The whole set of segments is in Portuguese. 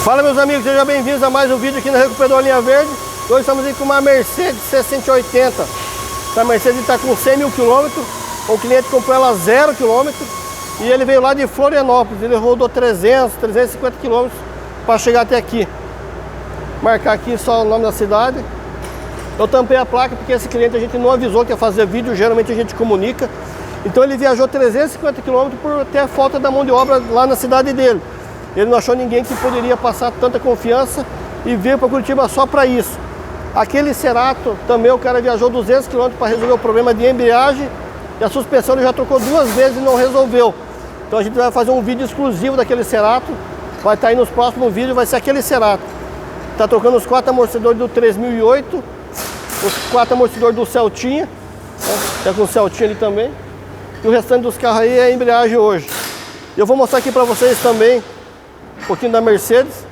Fala, meus amigos, sejam bem-vindos a mais um vídeo aqui na Recuperadora Linha Verde. Hoje estamos aqui com uma Mercedes C180. Essa Mercedes está com 100 mil quilômetros. O cliente comprou ela 0 quilômetros e ele veio lá de Florianópolis. Ele rodou 350 quilômetros para chegar até aqui. Marcar aqui só o nome da cidade. Eu tampei a placa porque esse cliente a gente não avisou que ia fazer vídeo, geralmente a gente comunica. Então ele viajou 350 km por ter a falta da mão de obra lá na cidade dele. Ele não achou ninguém que poderia passar tanta confiança e veio para Curitiba só para isso. Aquele Cerato também o cara viajou 200 km para resolver o problema de embreagem e a suspensão ele já trocou 2 vezes e não resolveu. Então a gente vai fazer um vídeo exclusivo daquele Cerato. Vai estar aí nos próximos vídeos, vai ser aquele Cerato. Está trocando os 4 amortecedores do 3008, os 4 amortecedores do Celtinha, tá com o Celtinha ali também. E o restante dos carros aí é a embreagem hoje. Eu vou mostrar aqui para vocês também um pouquinho da Mercedes.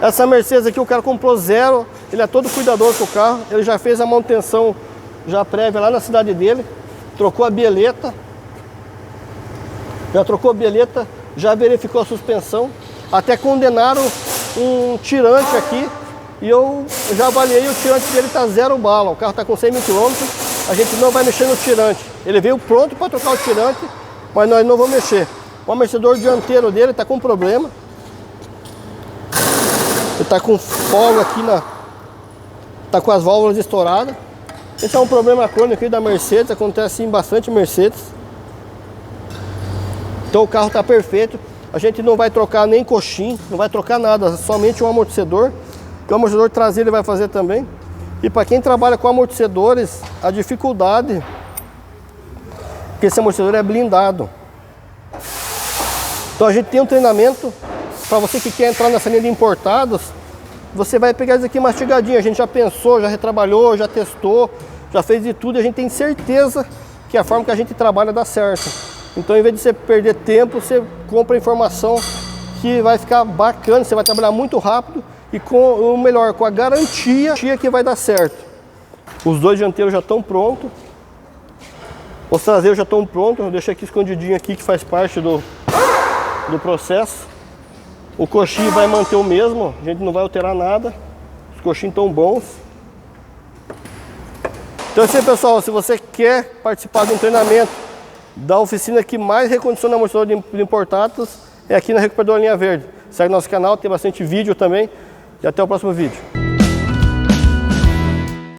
Essa Mercedes aqui o cara comprou 0, ele é todo cuidadoso com o carro. Ele já fez a manutenção já prévia lá na cidade dele. Trocou a bieleta. Já trocou a bieleta, já verificou a suspensão. Até condenaram um tirante aqui. E eu já avaliei, o tirante dele está 0 bala. O carro está com 100 mil quilômetros. A gente não vai mexer no tirante. Ele veio pronto para trocar o tirante, mas nós não vamos mexer. O amortecedor dianteiro dele está com problema. Ele está com folga aqui está com as válvulas estouradas. Esse é um problema crônico aqui da Mercedes, acontece em bastante Mercedes. Então o carro está perfeito. A gente não vai trocar nem coxim, não vai trocar nada, somente um amortecedor. O amortecedor traseiro ele vai fazer também. E para quem trabalha com amortecedores, a dificuldade, porque esse amortecedor é blindado. Então a gente tem um treinamento, para você que quer entrar nessa linha de importados, você vai pegar isso aqui mastigadinho. A gente já pensou, já retrabalhou, já testou, já fez de tudo e a gente tem certeza que a forma que a gente trabalha dá certo. Então em vez de você perder tempo, você compra informação que vai ficar bacana, você vai trabalhar muito rápido. E com o melhor, com a garantia que vai dar certo. Os dois dianteiros já estão prontos. Os traseiros já estão prontos. Eu deixei aqui escondidinho aqui, que faz parte do processo. O coxinho vai manter o mesmo. A gente não vai alterar nada. Os coxinhos estão bons. Então assim, pessoal, se você quer participar de um treinamento da oficina que mais recondiciona amortecedor de importados, é aqui na Recuperadora Linha Verde. Segue nosso canal, tem bastante vídeo também. E até o próximo vídeo.